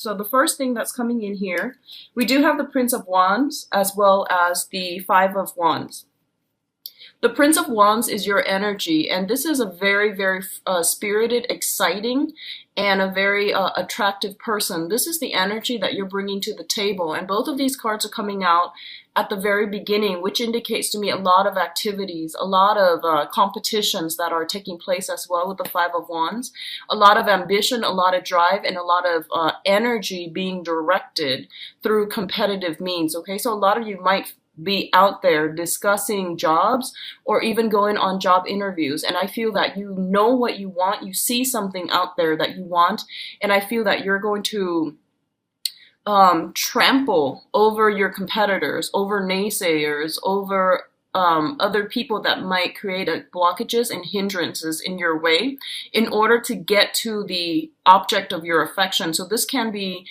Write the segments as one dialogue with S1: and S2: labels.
S1: So the first thing that's coming in here, we do have the Prince of Wands as well as the Five of Wands. The Prince of Wands is your energy, and this is a very, very spirited, exciting, and a very attractive person. This is the energy that you're bringing to the table, and both of these cards are coming out at the very beginning, which indicates to me a lot of activities, a lot of competitions that are taking place as well with the Five of Wands, a lot of ambition, a lot of drive, and a lot of energy being directed through competitive means, okay? So a lot of you might be out there discussing jobs or even going on job interviews, and I feel that you know what you want, you see something out there that you want, and I feel that you're going to trample over your competitors, over naysayers, over other people that might create blockages and hindrances in your way in order to get to the object of your affection. So this can be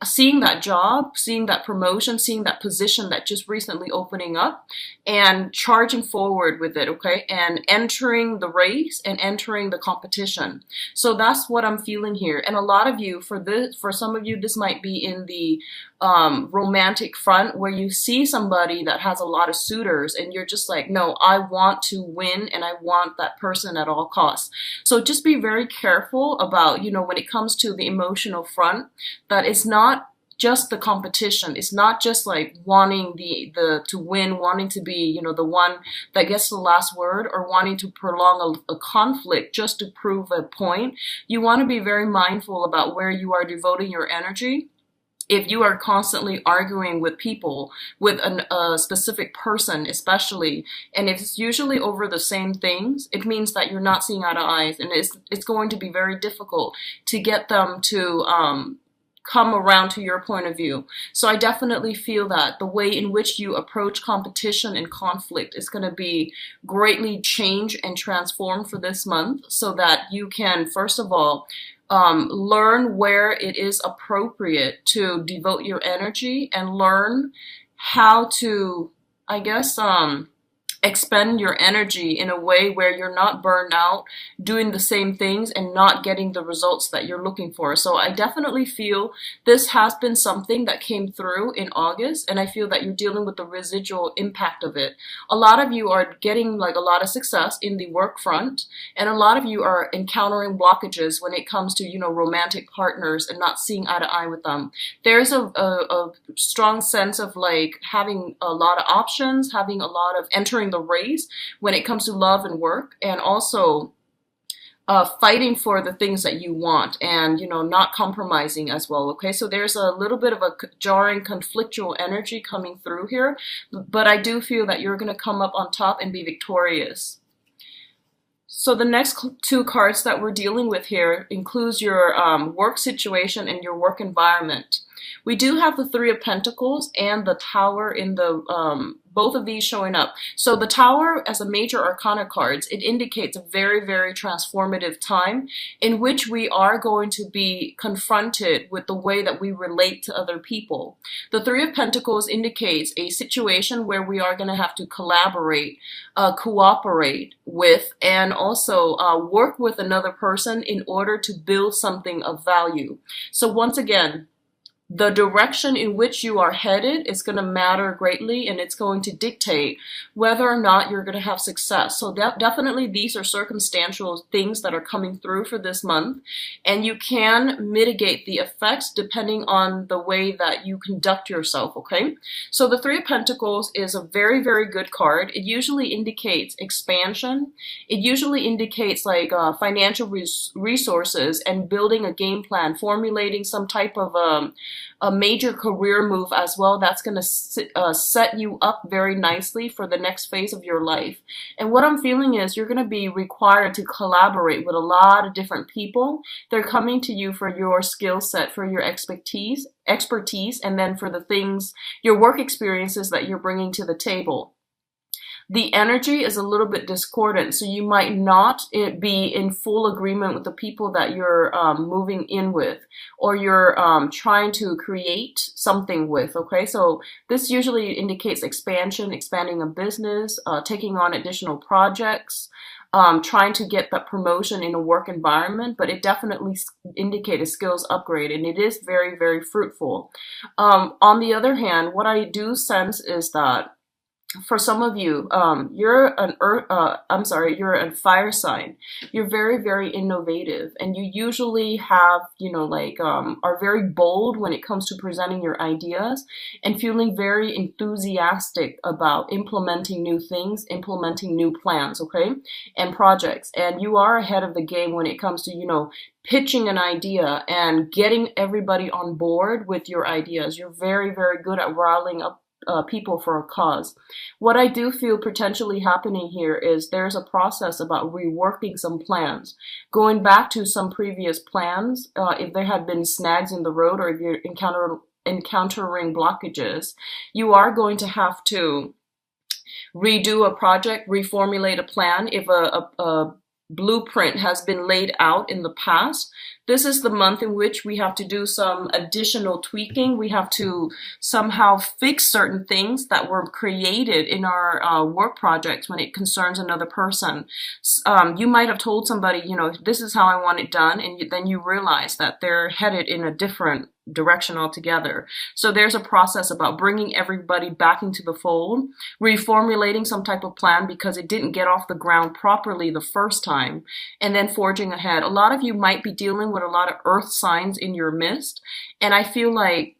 S1: seeing that job, seeing that promotion, seeing that position that just recently opening up and charging forward with it, okay? And entering the race and entering the competition. So that's what I'm feeling here. And a lot of you, for some of you, this might be in the romantic front where you see somebody that has a lot of suitors and you're just like, no, I want to win and I want that person at all costs. So just be very careful about, when it comes to the emotional front, that it's not just the competition. It's not just like wanting to win, wanting to be, the one that gets the last word, or wanting to prolong a conflict just to prove a point. You want to be very mindful about where you are devoting your energy. If you are constantly arguing with people, with a specific person especially, and if it's usually over the same things, it means that you're not seeing eye to eye, and it's going to be very difficult to get them to come around to your point of view. So I definitely feel that the way in which you approach competition and conflict is going to be greatly changed and transformed for this month, so that you can, first of all, learn where it is appropriate to devote your energy and learn how to, I guess, expend your energy in a way where you're not burned out doing the same things and not getting the results that you're looking for. So I definitely feel this has been something that came through in August, and I feel that you're dealing with the residual impact of it. A lot of you are getting like a lot of success in the work front, and a lot of you are encountering blockages when it comes to, romantic partners and not seeing eye to eye with them. There's a strong sense of like having a lot of options, having a lot of entering the race when it comes to love and work, and also fighting for the things that you want, and not compromising as well, okay? So there's a little bit of a jarring, conflictual energy coming through here, but I do feel that you're going to come up on top and be victorious. So the next two cards that we're dealing with here includes your work situation and your work environment. We do have the Three of Pentacles and the Tower in the both of these showing up. So the Tower, as a major arcana cards, it indicates a very, very transformative time in which we are going to be confronted with the way that we relate to other people. The Three of Pentacles indicates a situation where we are going to have to collaborate, cooperate with, and also work with another person in order to build something of value. So once again, the direction in which you are headed is going to matter greatly, and it's going to dictate whether or not you're going to have success. So definitely these are circumstantial things that are coming through for this month, and you can mitigate the effects depending on the way that you conduct yourself, okay? So the Three of Pentacles is a very, very good card. It usually indicates expansion. It usually indicates like financial resources and building a game plan, formulating some type of a major career move as well. That's going to set you up very nicely for the next phase of your life. And what I'm feeling is you're going to be required to collaborate with a lot of different people. They're coming to you for your skill set, for your expertise, and then for the things, your work experiences that you're bringing to the table. The energy is a little bit discordant, so you might not be in full agreement with the people that you're moving in with, or you're trying to create something with, okay? So this usually indicates expansion, expanding a business, taking on additional projects, trying to get that promotion in a work environment, but it definitely indicates a skills upgrade, and it is very, very fruitful. On the other hand, what I do sense is that for some of you, you're an earth, you're a fire sign. You're very, very innovative, and you usually have, are very bold when it comes to presenting your ideas and feeling very enthusiastic about implementing new things, implementing new plans, okay, and projects. And you are ahead of the game when it comes to, pitching an idea and getting everybody on board with your ideas. You're very, very good at riling up people for a cause. What I do feel potentially happening here is there's a process about reworking some plans, going back to some previous plans, if there had been snags in the road or if you're encountering blockages, you are going to have to redo a project, reformulate a plan. If a blueprint has been laid out in the past, this is the month in which we have to do some additional tweaking. We have to somehow fix certain things that were created in our work projects when it concerns another person. You might have told somebody, this is how I want it done, and then you realize that they're headed in a different direction altogether. So there's a process about bringing everybody back into the fold, reformulating some type of plan because it didn't get off the ground properly the first time, and then forging ahead. A lot of you might be dealing with a lot of earth signs in your midst, and I feel like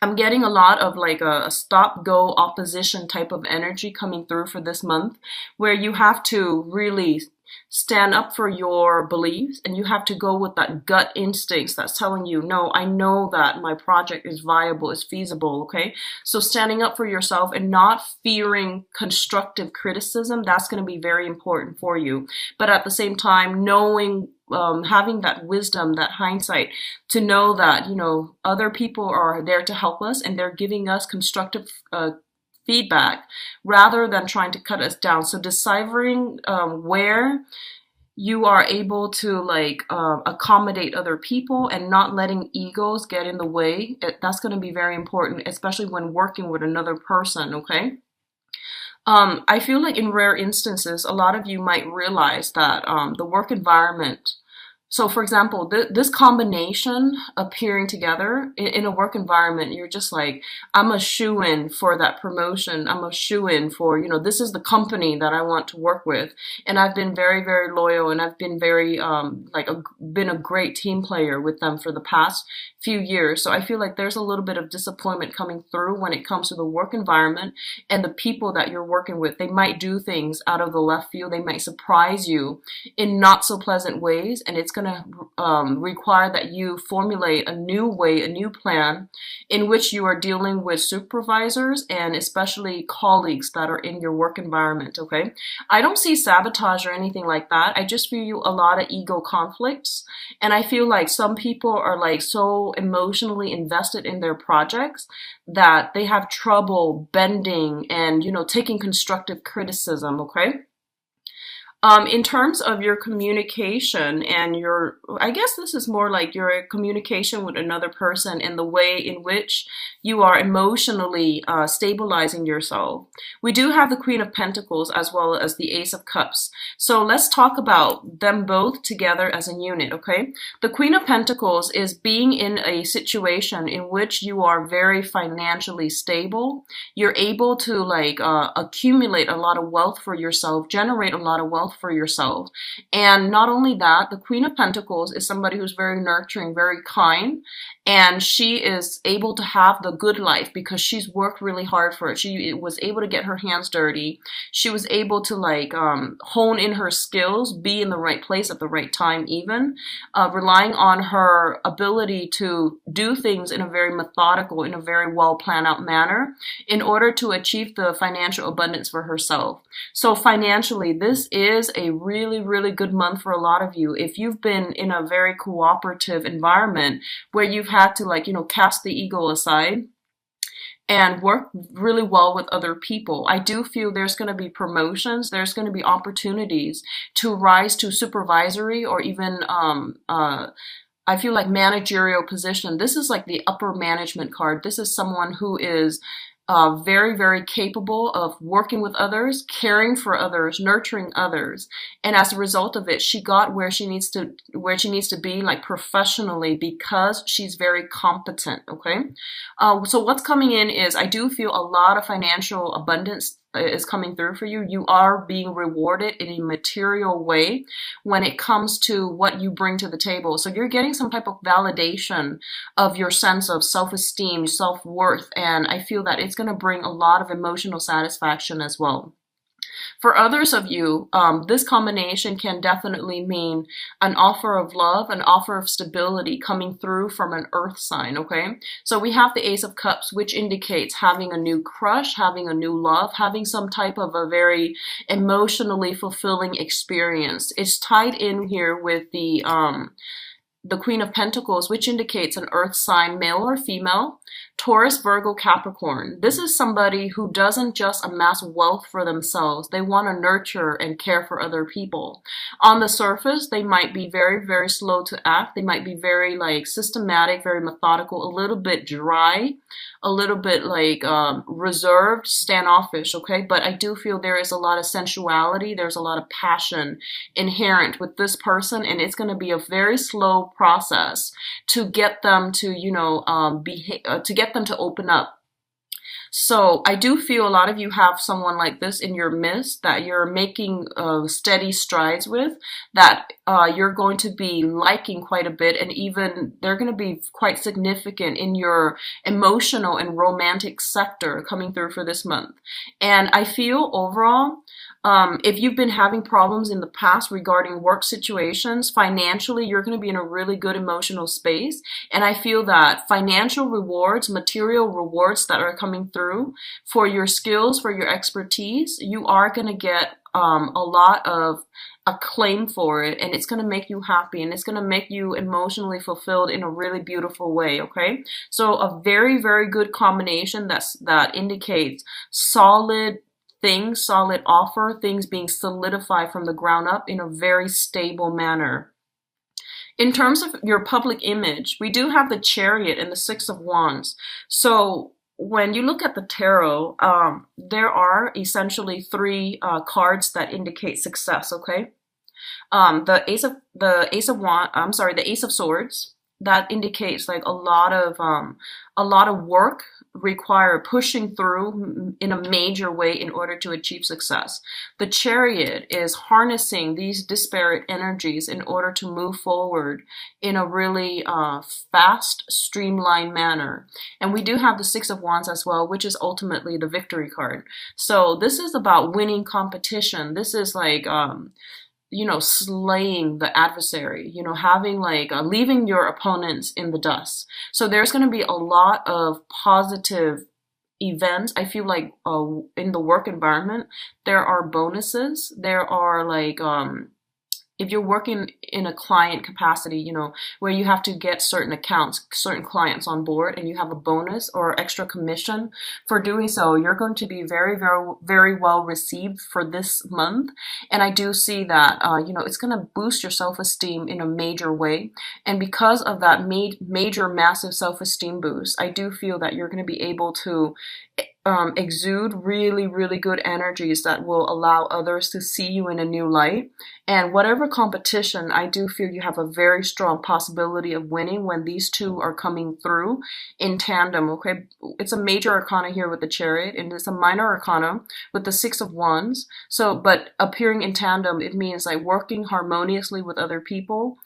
S1: I'm getting a lot of like a stop-go opposition type of energy coming through for this month, where you have to really stand up for your beliefs, and you have to go with that gut instincts that's telling you, no, I know that my project is viable, is feasible, okay? So standing up for yourself and not fearing constructive criticism, that's going to be very important for you. But at the same time, knowing, having that wisdom, that hindsight, to know that, other people are there to help us and they're giving us constructive feedback rather than trying to cut us down. So deciphering where you are able to accommodate other people and not letting egos get in the way, that's going to be very important, especially when working with another person, okay? I feel like in rare instances, a lot of you might realize that the work environment. So, for example, this combination appearing together in a work environment, you're just like, I'm a shoo-in for that promotion. I'm a shoo-in for, this is the company that I want to work with. And I've been very, very loyal, and I've been very, been a great team player with them for the past few years. So I feel like there's a little bit of disappointment coming through when it comes to the work environment and the people that you're working with. They might do things out of the left field. They might surprise you in not so pleasant ways, and it's going to require that you formulate a new way, a new plan in which you are dealing with supervisors and especially colleagues that are in your work environment, okay? I don't see sabotage or anything like that. I just feel a lot of ego conflicts, and I feel like some people are like so emotionally invested in their projects that they have trouble bending and, taking constructive criticism, okay? In terms of your communication and I guess this is more like your communication with another person and the way in which you are emotionally stabilizing yourself. We do have the Queen of Pentacles as well as the Ace of Cups. So let's talk about them both together as a unit, okay? The Queen of Pentacles is being in a situation in which you are very financially stable. You're able to accumulate a lot of wealth for yourself, generate a lot of wealth for yourself. And not only that, the Queen of Pentacles is somebody who's very nurturing, very kind, and she is able to have the good life because she's worked really hard for it. She was able to get her hands dirty. She was able to hone in her skills, be in the right place at the right time even, relying on her ability to do things in a very methodical, in a very well planned out manner in order to achieve the financial abundance for herself. So financially, this is a really, really good month for a lot of you. If you've been in a very cooperative environment where you've had to cast the ego aside and work really well with other people, I do feel there's going to be promotions, there's going to be opportunities to rise to supervisory or even I feel like managerial position. This is like the upper management card. This is someone who is very, very capable of working with others, caring for others, nurturing others. And as a result of it, she got where she needs to be, like professionally, because she's very competent. Okay. So what's coming in is I do feel a lot of financial abundance is coming through for you. You are being rewarded in a material way when it comes to what you bring to the table. So you're getting some type of validation of your sense of self-esteem, self-worth, and I feel that it's going to bring a lot of emotional satisfaction as well. For others of you, this combination can definitely mean an offer of love, an offer of stability coming through from an earth sign, okay? So we have the Ace of Cups, which indicates having a new crush, having a new love, having some type of a very emotionally fulfilling experience. It's tied in here with the Queen of Pentacles, which indicates an earth sign, male or female, Taurus, Virgo, Capricorn. This is somebody who doesn't just amass wealth for themselves. They want to nurture and care for other people. On the surface, they might be very, very slow to act. They might be very like systematic, very methodical, a little bit dry, a little bit like reserved, standoffish, okay? But I do feel there is a lot of sensuality. There's a lot of passion inherent with this person, and it's going to be a very slow process to get them to, to get them to open up. So I do feel a lot of you have someone like this in your midst that you're making steady strides with, that you're going to be liking quite a bit, and even they're going to be quite significant in your emotional and romantic sector coming through for this month. And I feel overall, if you've been having problems in the past regarding work situations, financially, you're going to be in a really good emotional space. And I feel that financial rewards, material rewards that are coming through for your skills, for your expertise, you are going to get a lot of acclaim for it, and it's going to make you happy, and it's going to make you emotionally fulfilled in a really beautiful way. Okay, so a very, very good combination that indicates solid things, solid offer, things being solidified from the ground up in a very stable manner. In terms of your public image, we do have the Chariot and the Six of Wands. So when you look at the tarot, there are essentially three cards that indicate success. Okay, the Ace of Swords. That indicates like a lot of work required, pushing through in a major way in order to achieve success. The Chariot is harnessing these disparate energies in order to move forward in a really fast, streamlined manner. And we do have the Six of Wands as well, which is ultimately the victory card. So this is about winning competition. This is like slaying the adversary, having like leaving your opponents in the dust. So there's going to be a lot of positive events. I feel like in the work environment, there are bonuses. There are like, if you're working in a client capacity, where you have to get certain accounts, certain clients on board, and you have a bonus or extra commission for doing so, you're going to be very, very, very well received for this month. And I do see that, it's going to boost your self-esteem in a major way. And because of that major, massive self-esteem boost, I do feel that you're going to be able to exude really, really good energies that will allow others to see you in a new light. And whatever competition, I do feel you have a very strong possibility of winning when these two are coming through in tandem. Okay, it's a major arcana here with the Chariot, and it's a minor arcana with the Six of Wands. So, but appearing in tandem, it means like working harmoniously with other people.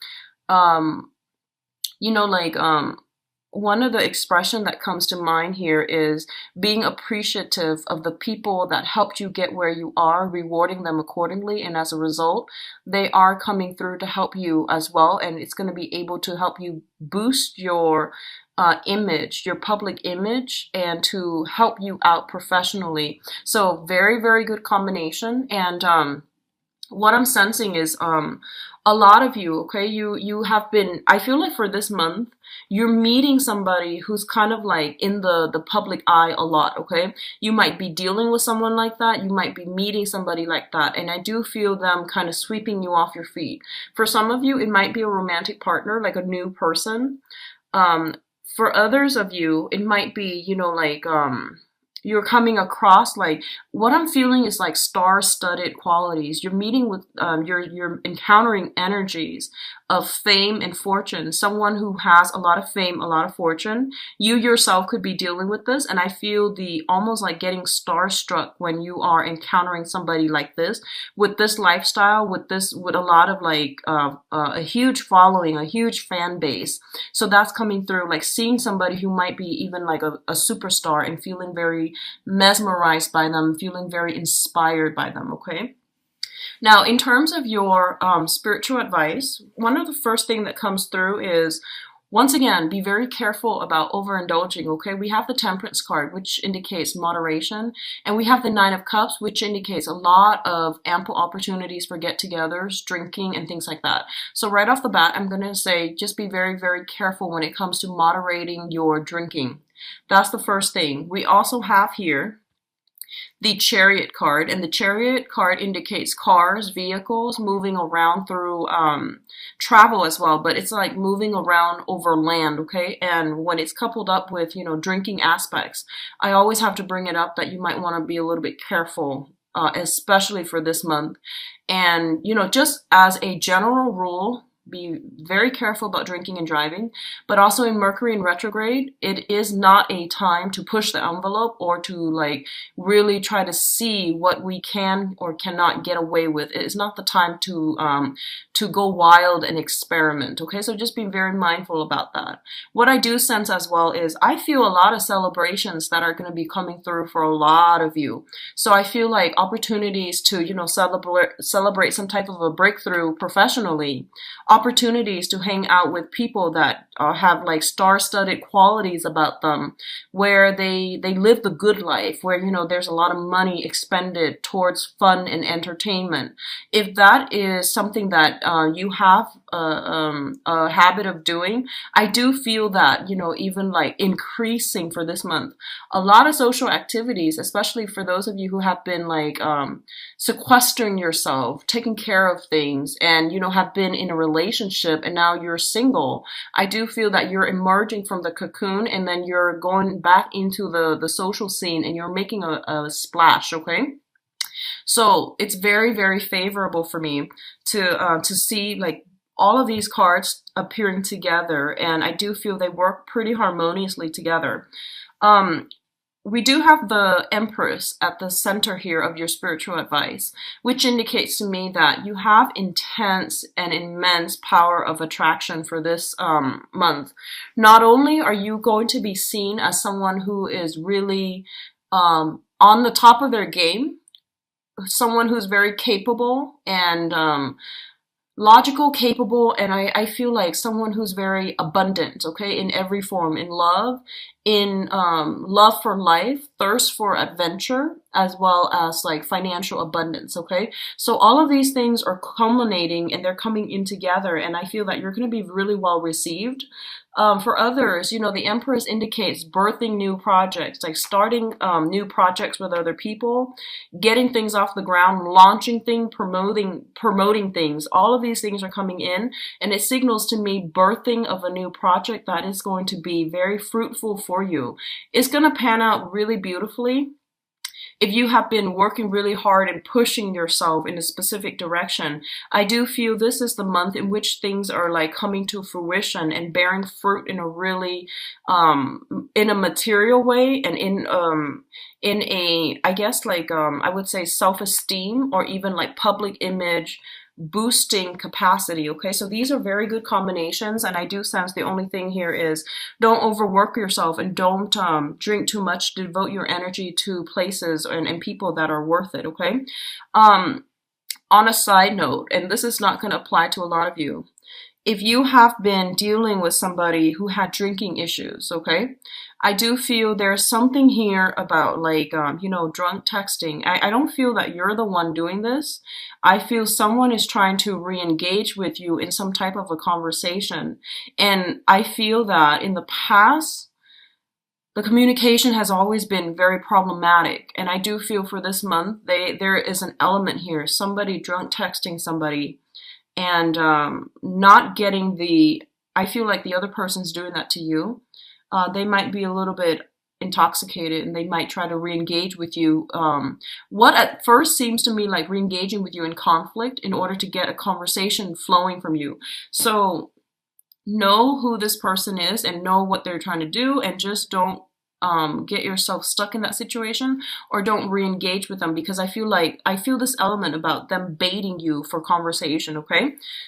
S1: One of the expression that comes to mind here is being appreciative of the people that helped you get where you are, rewarding them accordingly. And as a result, they are coming through to help you as well. And it's going to be able to help you boost your image, your public image, and to help you out professionally. So very, very good combination. And what I'm sensing is a lot of you, okay, you have been, I feel like for this month, you're meeting somebody who's kind of like in the public eye a lot, okay? You might be dealing with someone like that. You might be meeting somebody like that. And I do feel them kind of sweeping you off your feet. For some of you, it might be a romantic partner, like a new person. For others of you, it might be, you're coming across like what I'm feeling is like star-studded qualities. You're meeting with you're encountering energies of fame and fortune. Someone who has a lot of fame, a lot of fortune. You yourself could be dealing with this, and I feel the almost like getting starstruck when you are encountering somebody like this with this lifestyle, with a lot of like a huge following, a huge fan base. So that's coming through, like seeing somebody who might be even like a superstar and feeling very mesmerized by them, feeling very inspired by them, okay? Now, in terms of your spiritual advice, one of the first thing that comes through is, once again, be very careful about overindulging, okay? We have the Temperance card, which indicates moderation, and we have the Nine of Cups, which indicates a lot of ample opportunities for get-togethers, drinking, and things like that. So right off the bat, I'm going to say just be very, very careful when it comes to moderating your drinking. That's the first thing. We also have here the Chariot card, and the Chariot card indicates cars, vehicles, moving around through travel as well, but it's like moving around over land, okay? And when it's coupled up with, drinking aspects, I always have to bring it up that you might want to be a little bit careful, especially for this month. And, just as a general rule, be very careful about drinking and driving, but also in Mercury in retrograde, it is not a time to push the envelope or to like really try to see what we can or cannot get away with. It is not the time to go wild and experiment. Okay, so just be very mindful about that. What I do sense as well is I feel a lot of celebrations that are going to be coming through for a lot of you. So I feel like opportunities to celebrate some type of a breakthrough professionally, opportunities to hang out with people that have like star-studded qualities about them, where they live the good life, where there's a lot of money expended towards fun and entertainment. If that is something that you have a habit of doing, I do feel that even like increasing for this month. A lot of social activities, especially for those of you who have been like sequestering yourself, taking care of things, and have been in a relationship and now you're single. I do feel that you're emerging from the cocoon and then you're going back into the social scene and you're making a splash, okay? So it's very, very favorable for me to see like all of these cards appearing together, and I do feel they work pretty harmoniously together. We do have the Empress at the center here of your spiritual advice, which indicates to me that you have intense and immense power of attraction for this month. Not only are you going to be seen as someone who is really on the top of their game, someone who's very capable and logical, capable, and I feel like someone who's very abundant, okay, in every form, in love, in love for life, thirst for adventure, as well as like financial abundance, okay? So all of these things are culminating and they're coming in together, and I feel that you're going to be really well received. For others, the Empress indicates birthing new projects, like starting new projects with other people, getting things off the ground, launching things, promoting things. All of these things are coming in, and it signals to me birthing of a new project that is going to be very fruitful for you. It's going to pan out really beautifully. If you have been working really hard and pushing yourself in a specific direction, I do feel this is the month in which things are like coming to fruition and bearing fruit in a really, in a material way, and in a, I guess like, I would say self-esteem or even like public image boosting capacity. Okay, so these are very good combinations, and I do sense the only thing here is don't overwork yourself and don't drink too much. Devote your energy to places and people that are worth it. Okay. On a side note, and this is not going to apply to a lot of you, if you have been dealing with somebody who had drinking issues, okay, I do feel there's something here about like, drunk texting. I don't feel that you're the one doing this. I feel someone is trying to re-engage with you in some type of a conversation. And I feel that in the past, the communication has always been very problematic. And I do feel for this month, there is an element here, somebody drunk texting somebody and not getting I feel like the other person's doing that to you. They might be a little bit intoxicated, and they might try to re-engage with you. What at first seems to me like re-engaging with you in conflict in order to get a conversation flowing from you. So know who this person is and know what they're trying to do, and just don't get yourself stuck in that situation, or don't re-engage with them, because I feel this element about them baiting you for conversation. Okay,